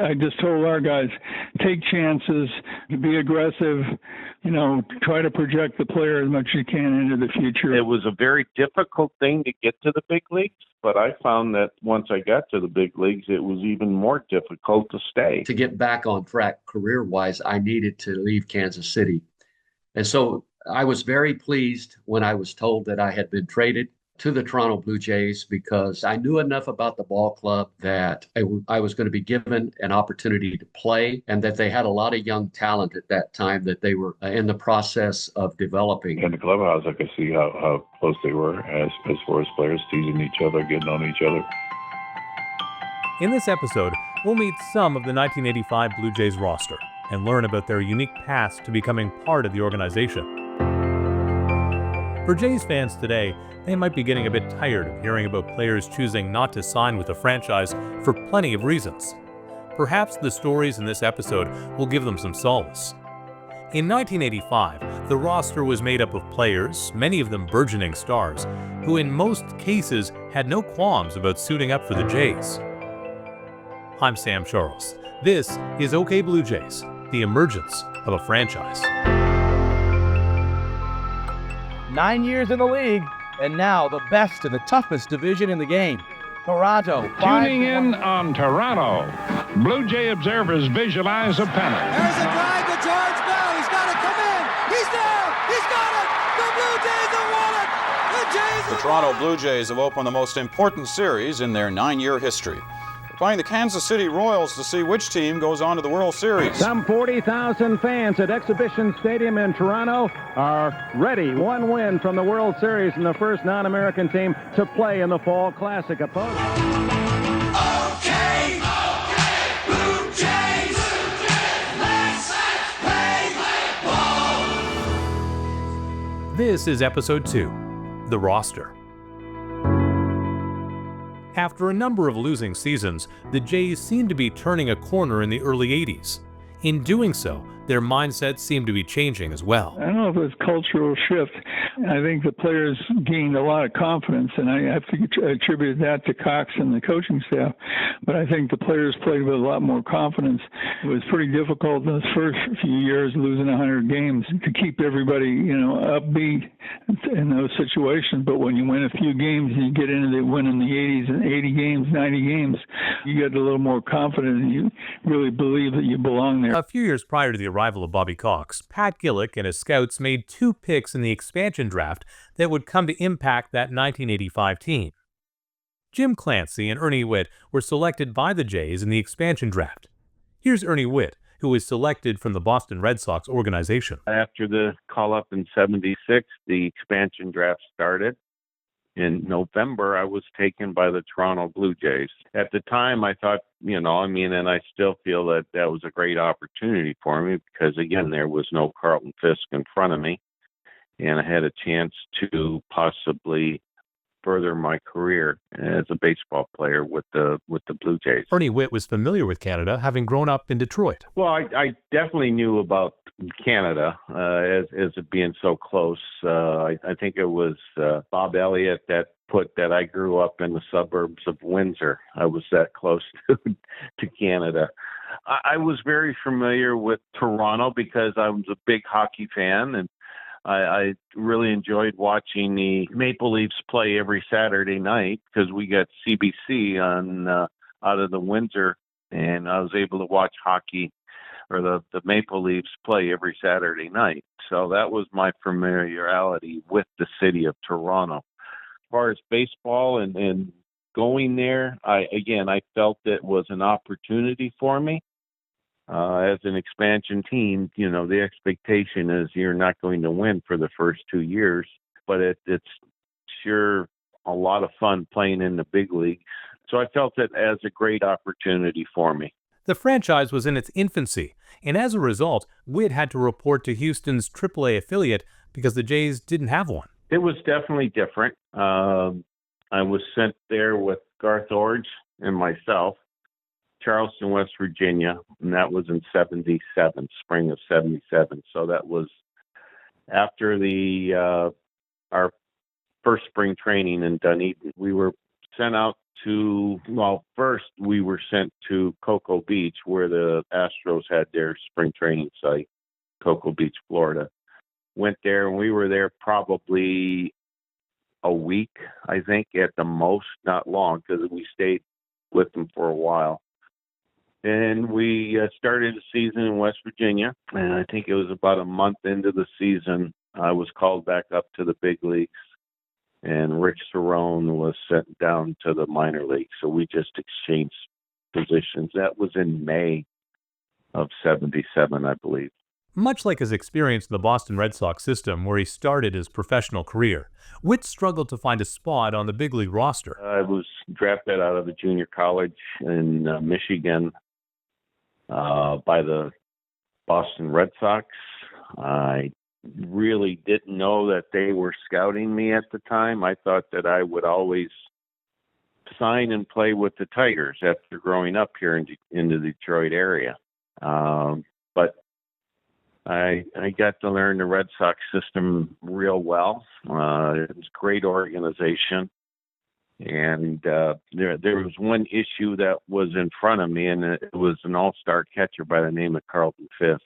I just told our guys, take chances, be aggressive, try to project the player as much as you can into the future. It was a very difficult thing to get to the big leagues, but I found that once I got to the big leagues, it was even more difficult to stay. To get back on track career-wise, I needed to leave Kansas City. And so I was very pleased when I was told that I had been traded to the Toronto Blue Jays, because I knew enough about the ball club that I was going to be given an opportunity to play, and that they had a lot of young talent at that time that they were in the process of developing. In the clubhouse, I could see how close they were as far as players teasing each other, getting on each other. In this episode, we'll meet some of the 1985 Blue Jays roster and learn about their unique path to becoming part of the organization. For Jays fans today, they might be getting a bit tired of hearing about players choosing not to sign with the franchise for plenty of reasons. Perhaps the stories in this episode will give them some solace. In 1985, the roster was made up of players, many of them burgeoning stars, who in most cases had no qualms about suiting up for the Jays. I'm Sam Charles. This is OK Blue Jays, the emergence of a franchise. 9 years in the league, and now the best in the toughest division in the game. Toronto. Tuning in on Toronto, Blue Jay observers visualize a pennant. There's a drive to George Bell. He's got to come in. He's there. He's got it. The Blue Jays have won it. The Jays. The Toronto Blue Jays have opened the most important series in their 9-year history. Playing the Kansas City Royals to see which team goes on to the World Series. Some 40,000 fans at Exhibition Stadium in Toronto are ready. One win from the World Series and the first non-American team to play in the Fall Classic. Opponent. Okay, Blue Jays. Let's play ball. This is episode 2, The Roster. After a number of losing seasons, the Jays seemed to be turning a corner in the early 80s. In doing so, their mindsets seemed to be changing as well. I don't know if it was a cultural shift. I think the players gained a lot of confidence, and I have to attribute that to Cox and the coaching staff. But I think the players played with a lot more confidence. It was pretty difficult in the first few years, losing 100 games, to keep everybody, upbeat in those situations. But when you win a few games and you get into the win in the 80s and 80 games, 90 games, you get a little more confident and you really believe that you belong there. A few years prior to the arrival of Bobby Cox, Pat Gillick and his scouts made 2 picks in the expansion draft that would come to impact that 1985 team. Jim Clancy and Ernie Whitt were selected by the Jays in the expansion draft. Here's Ernie Whitt, who was selected from the Boston Red Sox organization. After the call-up in 76, the expansion draft started. In November, I was taken by the Toronto Blue Jays. At the time, I thought, and I still feel that that was a great opportunity for me because, again, there was no Carlton Fisk in front of me, and I had a chance to possibly further my career as a baseball player with the Blue Jays. Ernie Whitt was familiar with Canada, having grown up in Detroit. Well, I definitely knew about Canada as it being so close. I think it was Bob Elliott that put that I grew up in the suburbs of Windsor. I was that close to Canada. I was very familiar with Toronto because I was a big hockey fan, and I really enjoyed watching the Maple Leafs play every Saturday night because we got CBC on out of the Windsor, and I was able to watch hockey or the Maple Leafs play every Saturday night. So that was my familiarity with the city of Toronto. As far as baseball and going there, I felt it was an opportunity for me. As an expansion team, the expectation is you're not going to win for the first 2 years, but it's sure a lot of fun playing in the big league. So I felt it as a great opportunity for me. The franchise was in its infancy, and as a result, Whitt had to report to Houston's AAA affiliate because the Jays didn't have one. It was definitely different. I was sent there with Garth Orge and myself, Charleston, West Virginia, and that was in 77, spring of 77. So that was after our first spring training in Dunedin. We were sent out to, well, first we were sent to Cocoa Beach, where the Astros had their spring training site, Cocoa Beach, Florida. Went there, and we were there probably a week, I think, at the most, not long, because we stayed with them for a while. And we started the season in West Virginia, and I think it was about a month into the season, I was called back up to the big leagues, and Rick Cerrone was sent down to the minor leagues. So we just exchanged positions. That was in May of 77, I believe. Much like his experience in the Boston Red Sox system, where he started his professional career, Whitt struggled to find a spot on the big league roster. I was drafted out of a junior college in Michigan by the Boston Red Sox. I really didn't know that they were scouting me at the time. I thought that I would always sign and play with the Tigers after growing up here in the Detroit area. But I got to learn the Red Sox system real well. It was a great organization. And there was one issue that was in front of me, and it was an all-star catcher by the name of Carlton Fisk.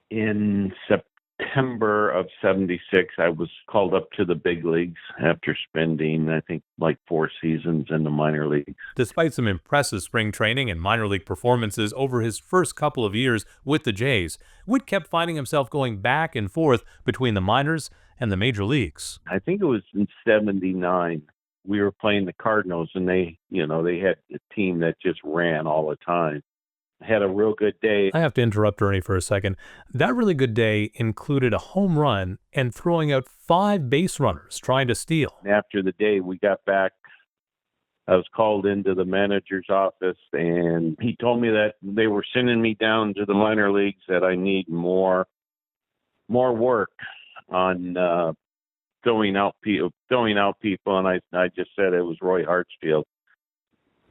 In September of 76, I was called up to the big leagues after spending, I think, like 4 seasons in the minor leagues. Despite some impressive spring training and minor league performances over his first couple of years with the Jays, Whitt kept finding himself going back and forth between the minors and the major leagues. I think it was in 79. We were playing the Cardinals, and they had a team that just ran all the time. Had a real good day. I have to interrupt Ernie for a second. That really good day included a home run and throwing out 5 base runners trying to steal. After the day, we got back. I was called into the manager's office, and he told me that they were sending me down to the minor leagues, that I need more work on throwing out people, and I just said it was Roy Hartsfield.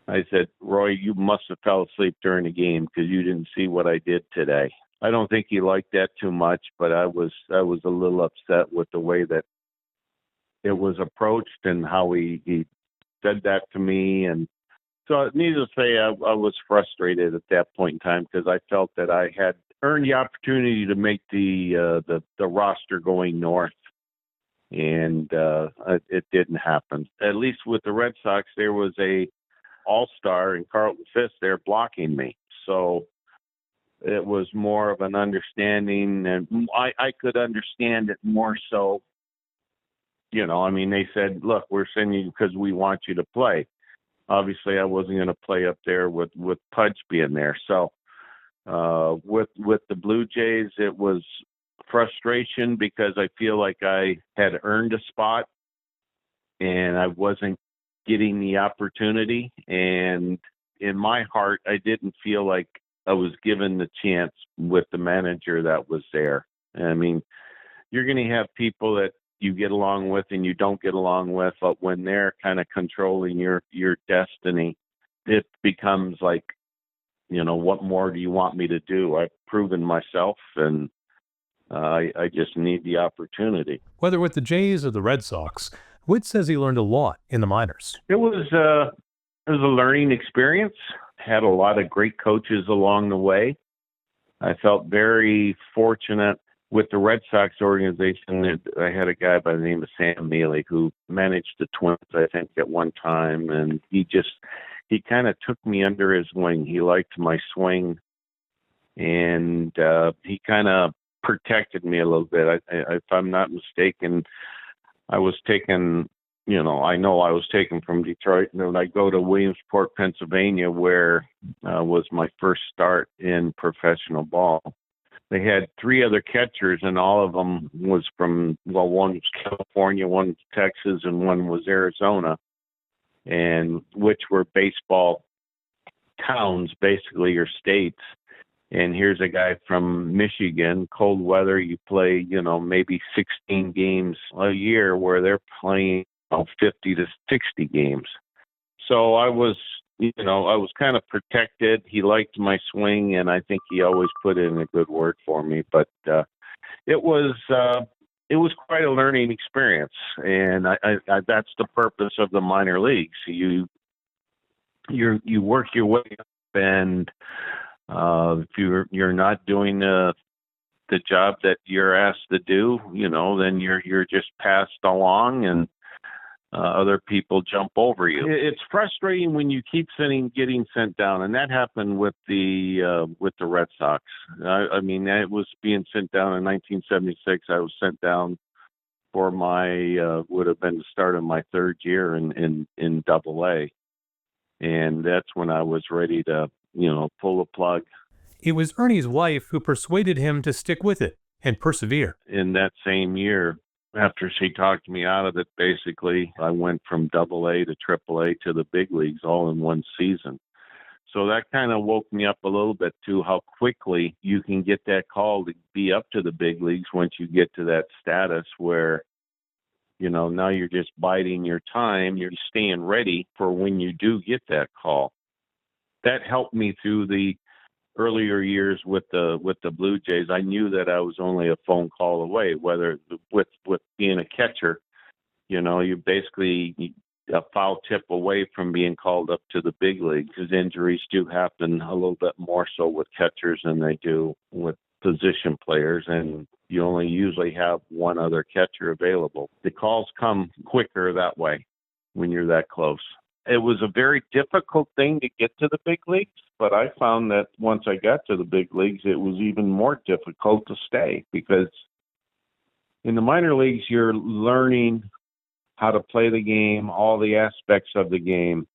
I said, Roy, you must have fell asleep during the game because you didn't see what I did today. I don't think he liked that too much, but I was a little upset with the way that it was approached and how he said that to me. And so, needless to say, I was frustrated at that point in time because I felt that I had earned the opportunity to make the roster going north. And it didn't happen. At least with the Red Sox, there was a all-star in Carlton Fisk there blocking me. So it was more of an understanding, and I could understand it more so. They said, look, we're sending you because we want you to play. Obviously, I wasn't going to play up there with Pudge being there. So with the Blue Jays, it was frustration because I feel like I had earned a spot and I wasn't getting the opportunity. And in my heart, I didn't feel like I was given the chance with the manager that was there. I mean, you're going to have people that you get along with and you don't get along with, but when they're kind of controlling your destiny, it becomes like, what more do you want me to do? I've proven myself, and I just need the opportunity. Whether with the Jays or the Red Sox, Whitt says he learned a lot in the minors. It was a learning experience. Had a lot of great coaches along the way. I felt very fortunate with the Red Sox organization. I had a guy by the name of Sam Mealy who managed the Twins, I think, at one time, and he kind of took me under his wing. He liked my swing, and he kind of protected me a little bit. If I'm not mistaken, I was taken, I know I was taken from Detroit, and then I go to Williamsport, Pennsylvania, where was my first start in professional ball. They had 3 other catchers, and all of them was from, one was California, one was Texas, and one was Arizona, and which were baseball towns, basically, or states. And here's a guy from Michigan, cold weather, you play, maybe 16 games a year, where they're playing 50 to 60 games. So I was kind of protected. He liked my swing, and I think he always put in a good word for me. But it was it was quite a learning experience, and I that's the purpose of the minor leagues. You work your way up, and if you're not doing the job that you're asked to do, then you're just passed along, and other people jump over you. It's frustrating when you keep getting sent down, and that happened with the Red Sox. I mean, that was being sent down in 1976. I was sent down for my would have been the start of my third year in Double-A, and that's when I was ready to pull the plug. It was Ernie's wife who persuaded him to stick with it and persevere. In that same year, after she talked me out of it, basically, I went from Double-A to Triple-A to the big leagues all in one season. So that kind of woke me up a little bit to how quickly you can get that call to be up to the big leagues once you get to that status where, now you're just biding your time. You're staying ready for when you do get that call. That helped me through the earlier years with the Blue Jays. I knew that I was only a phone call away, whether with being a catcher, you basically a foul tip away from being called up to the big league, because injuries do happen a little bit more so with catchers than they do with position players, and you only usually have one other catcher available. The calls come quicker that way when you're that close. It was a very difficult thing to get to the big leagues, but I found that once I got to the big leagues, it was even more difficult to stay, because in the minor leagues, you're learning how to play the game, all the aspects of the game.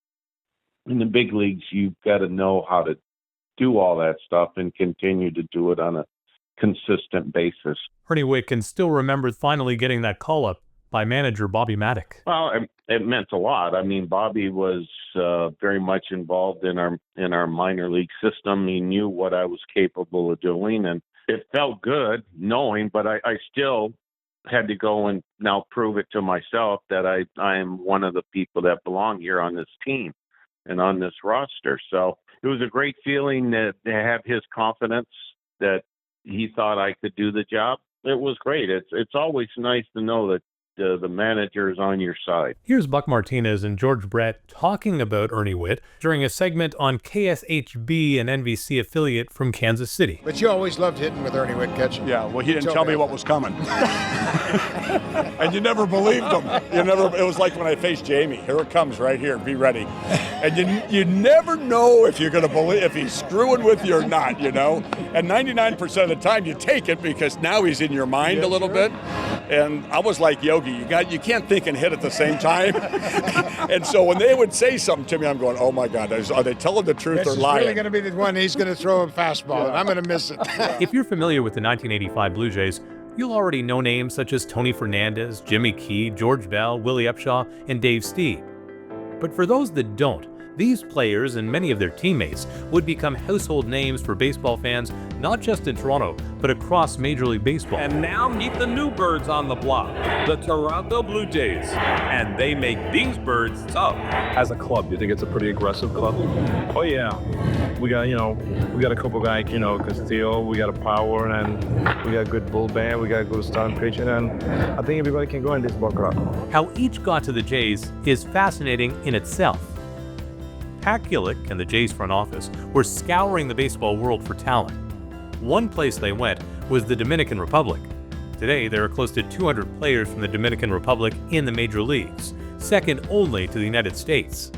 In the big leagues, you've got to know how to do all that stuff and continue to do it on a consistent basis. Ernie Whitt can still remember finally getting that call-up by manager Bobby Maddock. Well, it meant a lot. I mean, Bobby was very much involved in our minor league system. He knew what I was capable of doing, and it felt good knowing, but I still had to go and now prove it to myself that I am one of the people that belong here on this team and on this roster. So it was a great feeling to have his confidence that he thought I could do the job. It was great. It's always nice to know that the manager is on your side. Here's Buck Martinez and George Brett talking about Ernie Whitt during a segment on KSHB, an NBC affiliate from Kansas City. But you always loved hitting with Ernie Whitt catching. Yeah, well, he didn't tell me what was coming. And you never believed him. It was like when I faced Jamie. Here it comes right here. Be ready. And you never know if you're going to believe, if he's screwing with you or not, And 99% of the time you take it because now he's in your mind a little bit. And I was like Yogi. You can't think and hit at the same time. And so when they would say something to me, I'm going, oh my God, are they telling the truth or lying? This is really going to be the one he's going to throw a fastball, and I'm going to miss it. If you're familiar with the 1985 Blue Jays, you'll already know names such as Tony Fernandez, Jimmy Key, George Bell, Willie Upshaw, and Dave Steed. But for those that don't, these players and many of their teammates would become household names for baseball fans, not just in Toronto, but across Major League Baseball. And now meet the new birds on the block, the Toronto Blue Jays. And they make these birds tough. As a club, do you think it's a pretty aggressive club? Oh yeah. We got a couple guys, Cito, we got a power, and we got a good bullpen, we got a good starting pitching, and I think everybody can go in this ball club. How each got to the Jays is fascinating in itself. Pat Gillick and the Jays front office were scouring the baseball world for talent. One place they went was the Dominican Republic. Today, there are close to 200 players from the Dominican Republic in the major leagues, second only to the United States.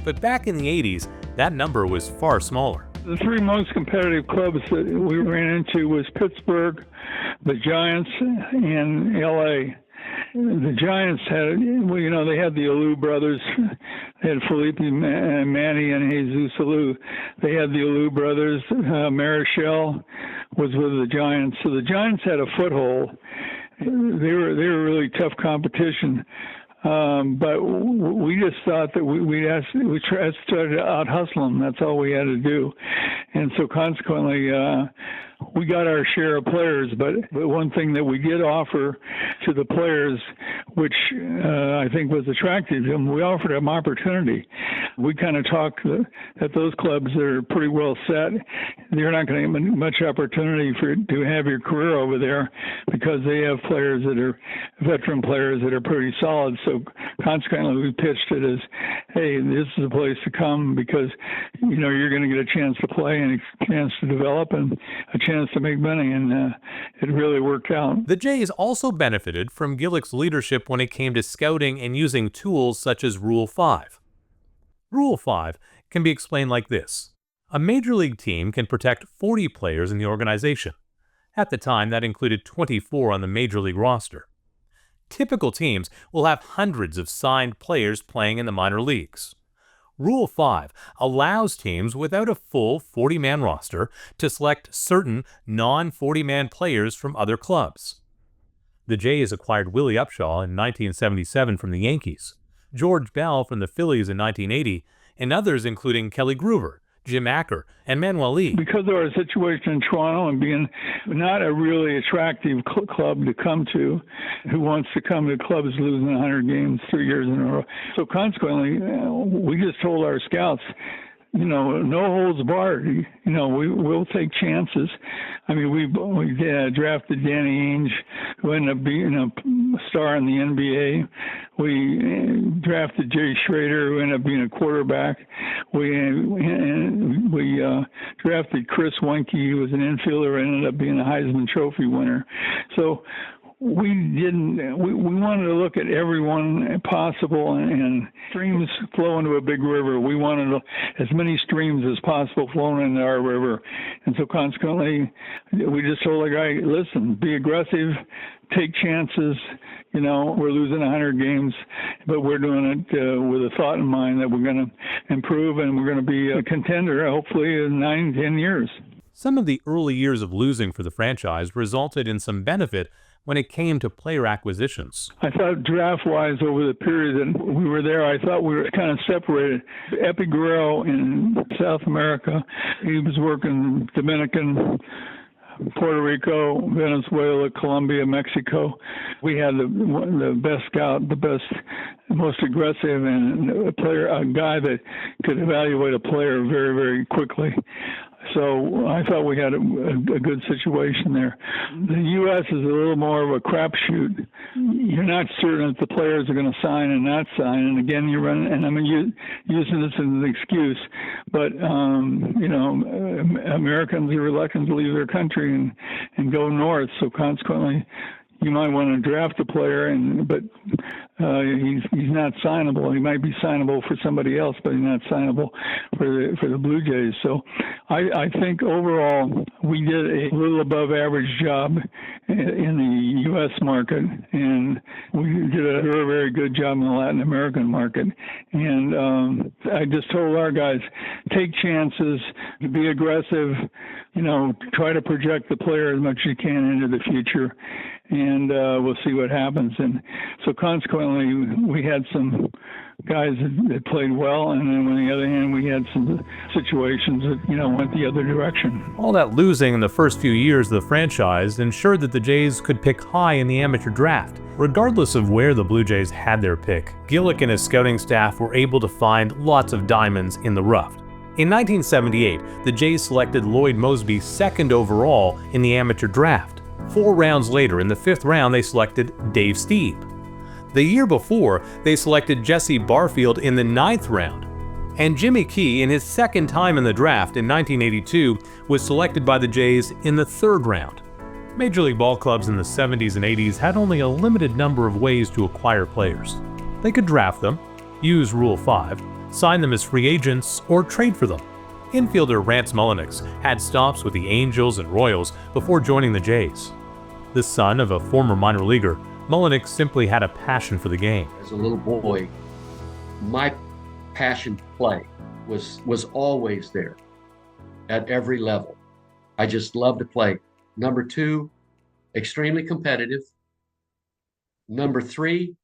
But back in the 80s, that number was far smaller. The three most competitive clubs that we ran into was Pittsburgh, the Giants, and L.A. The Giants had, they had the Alou brothers. They had Felipe Manny and Jesus Alou. They had the Alou brothers. Marichal was with the Giants. So the Giants had a foothold. They were really tough competition. But we just thought that we tried to out-hustle them. That's all we had to do. And so consequently, we got our share of players, but one thing that we did offer to the players, which I think was attractive to them, we offered them opportunity. We kind of talked that those clubs that are pretty well set, you're not going to get much opportunity to have your career over there because they have players that are veteran players that are pretty solid. So consequently, we pitched it as, hey, this is a place to come because, you're going to get a chance to play and a chance to develop and a chance to make money, and it really worked out. The Jays also benefited from Gillick's leadership when it came to scouting and using tools such as Rule 5. Rule 5 can be explained like this. A major league team can protect 40 players in the organization. At the time, that included 24 on the major league roster. Typical teams will have hundreds of signed players playing in the minor leagues. Rule 5 allows teams without a full 40-man roster to select certain non-40-man players from other clubs. The Jays acquired Willie Upshaw in 1977 from the Yankees, George Bell from the Phillies in 1980, and others including Kelly Groover, Jim Acker, and Manuel Lee. Because of our situation in Toronto and being not a really attractive club to come to, who wants to come to clubs losing 100 games 3 years in a row. So consequently, we just told our scouts, no holds barred. We'll take chances. I mean, we drafted Danny Ainge, who ended up being a star in the NBA. We drafted Jay Schrader, who ended up being a quarterback. We drafted Chris Weinke, who was an infielder, and ended up being a Heisman Trophy winner. So we wanted to look at everyone possible, and streams flow into a big river. We wanted as many streams as possible flowing into our river. And so consequently, we just told the guy, listen, be aggressive, take chances. We're losing 100 games, but we're doing it with a thought in mind that we're going to improve and we're going to be a contender, hopefully, in 9-10 years. Some of the early years of losing for the franchise resulted in some benefit when it came to player acquisitions. I thought draft-wise over the period that we were there, I thought we were kind of separated. Epi Guerrero in South America, he was working Dominican, Puerto Rico, Venezuela, Colombia, Mexico. We had the best scout, the best, most aggressive, and a guy that could evaluate a player very, very quickly. So I thought we had a good situation there. The U.S. is a little more of a crapshoot. You're not certain if the players are going to sign and not sign. And again, you run, and I'm using this as an excuse, but Americans are reluctant to leave their country and go north. So consequently, you might want to draft a player, but he's not signable. He might be signable for somebody else, but he's not signable for the Blue Jays. So I think overall we did a little above average job in the U.S. market, and we did a very, very good job in the Latin American market. And I just told our guys, take chances, be aggressive, try to project the player as much as you can into the future, and we'll see what happens. And so consequently, we had some guys that played well, and then on the other hand, we had some situations that, went the other direction. All that losing in the first few years of the franchise ensured that the Jays could pick high in the amateur draft. Regardless of where the Blue Jays had their pick, Gillick and his scouting staff were able to find lots of diamonds in the rough. In 1978, the Jays selected Lloyd Moseby second overall in the amateur draft. 4 rounds later, in the 5th round, they selected Dave Stieb. The year before, they selected Jesse Barfield in the 9th round. And Jimmy Key, in his second time in the draft in 1982, was selected by the Jays in the 3rd round. Major League ball clubs in the 70s and 80s had only a limited number of ways to acquire players. They could draft them, use Rule 5, sign them as free agents, or trade for them. Infielder Rance Mulliniks had stops with the Angels and Royals before joining the Jays. The son of a former minor leaguer, Mulliniks simply had a passion for the game. As a little boy, my passion to play was always there at every level. I just loved to play. Number 2, extremely competitive. Number 3,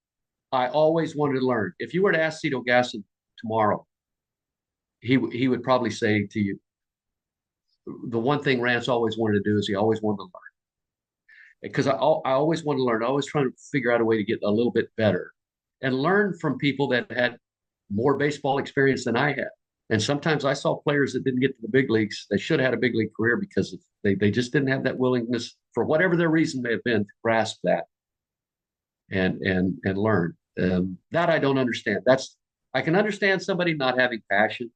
I always wanted to learn. If you were to ask Cito Gaston tomorrow, he would probably say to you, the one thing Rance always wanted to do is he always wanted to learn. Because I always want to learn. I always trying to figure out a way to get a little bit better and learn from people that had more baseball experience than I had. And sometimes I saw players that didn't get to the big leagues. They should have had a big league career because they just didn't have that willingness, for whatever their reason may have been, to grasp that and learn. That I don't understand. I can understand somebody not having passion,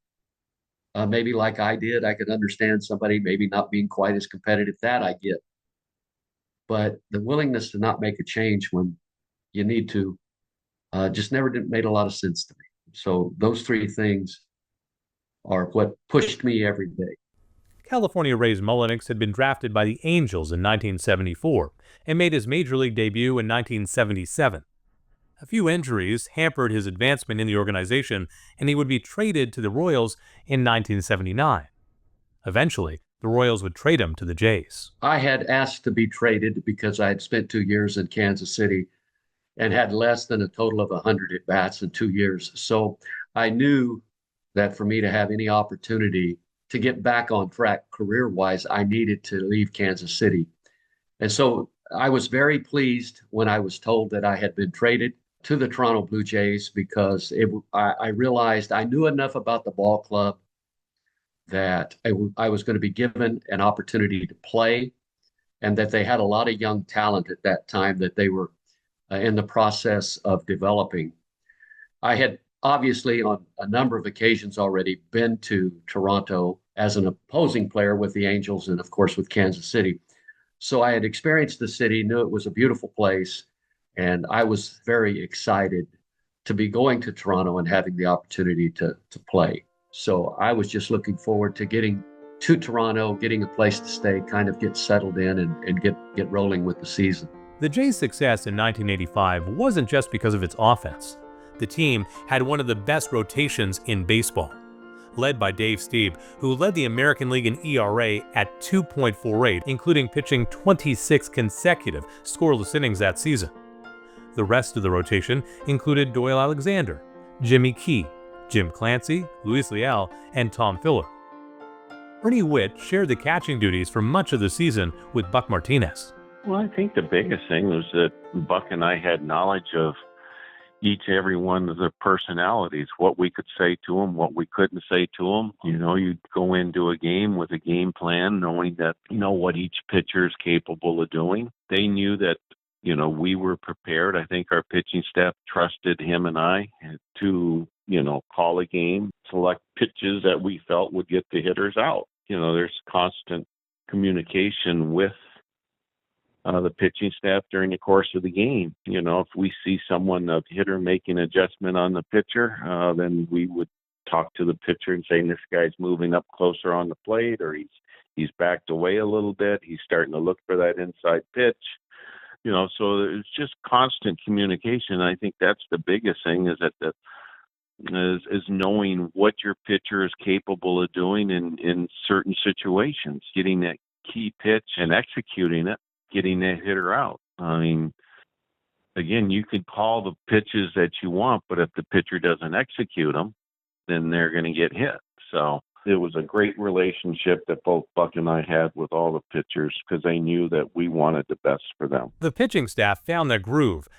maybe like I did. I could understand somebody maybe not being quite as competitive. That I get. But the willingness to not make a change when you need to just never made a lot of sense to me. So those three things are what pushed me every day. California Rays Mulliniks had been drafted by the Angels in 1974 and made his major league debut in 1977. A few injuries hampered his advancement in the organization, and he would be traded to the Royals in 1979. Eventually, the Royals would trade him to the Jays. I had asked to be traded because I had spent 2 years in Kansas City and had less than a total of 100 at-bats in 2 years. So I knew that for me to have any opportunity to get back on track career-wise, I needed to leave Kansas City. And so I was very pleased when I was told that I had been traded to the Toronto Blue Jays because I realized I knew enough about the ball club that I was going to be given an opportunity to play, and that they had a lot of young talent at that time that they were in the process of developing. I had obviously on a number of occasions already been to Toronto as an opposing player with the Angels and, of course, with Kansas City. So I had experienced the city, knew it was a beautiful place, and I was very excited to be going to Toronto and having the opportunity to play. So I was just looking forward to getting to Toronto, getting a place to stay, kind of get settled in and get rolling with the season. The Jays' success in 1985 wasn't just because of its offense. The team had one of the best rotations in baseball, led by Dave Stieb, who led the American League in ERA at 2.48, including pitching 26 consecutive scoreless innings that season. The rest of the rotation included Doyle Alexander, Jimmy Key, Jim Clancy, Luis Leal, and Tom Filler. Ernie Whitt shared the catching duties for much of the season with Buck Martinez. Well, I think the biggest thing was that Buck and I had knowledge of every one of their personalities, what we could say to them, what we couldn't say to them. You know, you'd go into a game with a game plan, knowing that, what each pitcher is capable of doing. They knew that, we were prepared. I think our pitching staff trusted him and I to, call a game, select pitches that we felt would get the hitters out. There's constant communication with the pitching staff during the course of the game. If we see a hitter making an adjustment on the pitcher, then we would talk to the pitcher and say, this guy's moving up closer on the plate, or he's backed away a little bit. He's starting to look for that inside pitch. So it's just constant communication. I think that's the biggest thing, is that is knowing what your pitcher is capable of doing in certain situations, getting that key pitch and executing it, getting that hitter out. I mean, again, you could call the pitches that you want, but if the pitcher doesn't execute them, then they're going to get hit. So it was a great relationship that both Buck and I had with all the pitchers, because they knew that we wanted the best for them. The pitching staff found their groove,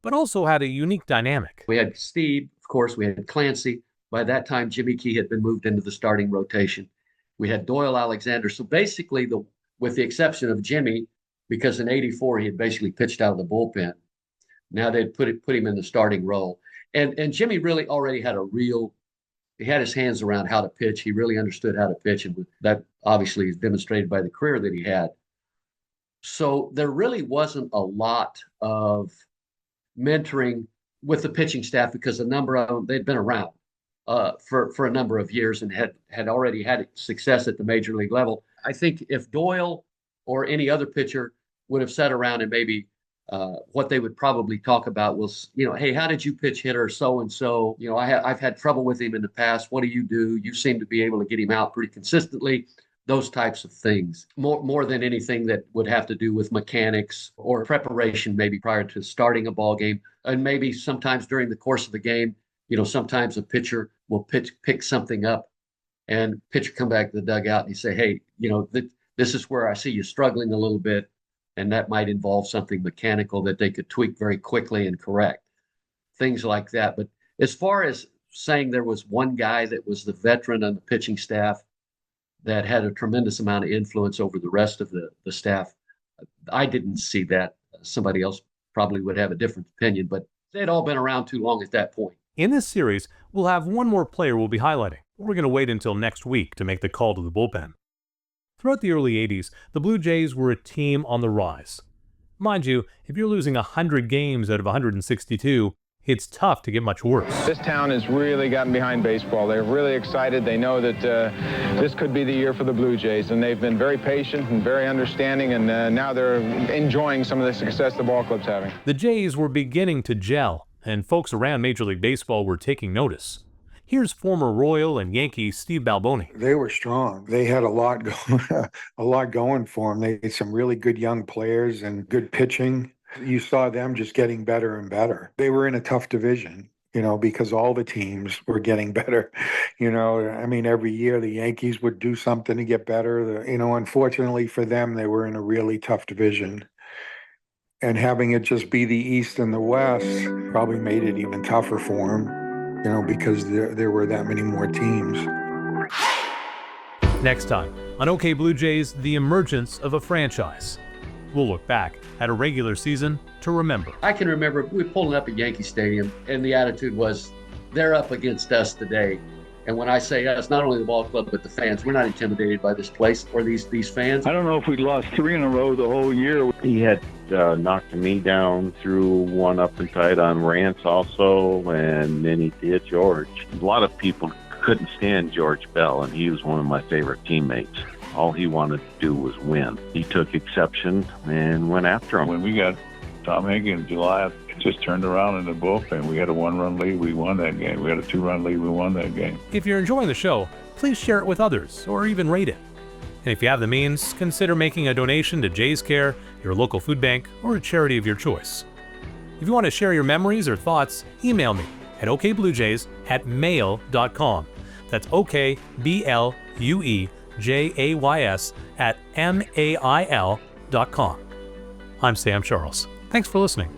but also had a unique dynamic. We had Steve, of course, we had Clancy. By that time, Jimmy Key had been moved into the starting rotation. We had Doyle Alexander. So basically, with the exception of Jimmy, because in '84 he had basically pitched out of the bullpen, now they'd put him in the starting role. And Jimmy really already had he had his hands around how to pitch. He really understood how to pitch, and that obviously is demonstrated by the career that he had. So there really wasn't a lot of mentoring with the pitching staff, because a number of them, they'd been around for a number of years and had already had success at the major league level. I think if Doyle or any other pitcher would have sat around and maybe what they would probably talk about was, hey, how did you pitch hitter so-and-so? I've had trouble with him in the past. What do? You seem to be able to get him out pretty consistently. Those types of things, more than anything that would have to do with mechanics or preparation, maybe prior to starting a ball game. And maybe sometimes during the course of the game, sometimes a pitcher will pick something up, and pitcher come back to the dugout and he say, hey, this is where I see you struggling a little bit, and that might involve something mechanical that they could tweak very quickly and correct. Things like that. But as far as saying there was one guy that was the veteran on the pitching staff that had a tremendous amount of influence over the rest of the staff, I didn't see that. Somebody else probably would have a different opinion, but they'd all been around too long at that point. In this series, we'll have one more player we'll be highlighting. We're going to wait until next week to make the call to the bullpen. Throughout the early 80s, the Blue Jays were a team on the rise. Mind you, if you're losing 100 games out of 162, it's tough to get much worse. This town has really gotten behind baseball. They're really excited. They know that this could be the year for the Blue Jays, and they've been very patient and very understanding, and now they're enjoying some of the success the ball club's having. The Jays were beginning to gel, and folks around Major League Baseball were taking notice. Here's former Royal and Yankee Steve Balboni. They were strong. They had a lot going for them. They had some really good young players and good pitching. You saw them just getting better and better. They were in a tough division, because all the teams were getting better. Every year the Yankees would do something to get better. Unfortunately for them, they were in a really tough division. And having it just be the East and the West probably made it even tougher for them. Because there were that many more teams. Next time on OK Blue Jays, the emergence of a franchise. We'll look back at a regular season to remember. I can remember we were pulling up at Yankee Stadium, and the attitude was, they're up against us today. And when I say us, not only the ball club, but the fans, we're not intimidated by this place or these fans. I don't know if we'd lost 3 in a row the whole year. He had knocked me down, threw one up and tight on Rance also, and then he did George. A lot of people couldn't stand George Bell, and he was one of my favorite teammates. All he wanted to do was win. He took exception and went after him. When we got Tom Hagen in July, it just turned around in the bullpen. We had a 1-run lead, we won that game. We had a 2-run lead, we won that game. If you're enjoying the show, please share it with others or even rate it. And if you have the means, consider making a donation to Jays Care, your local food bank, or a charity of your choice. If you want to share your memories or thoughts, email me at okbluejays@mail.com. That's okbluejays@mail.com. I'm Sam Charles. Thanks for listening.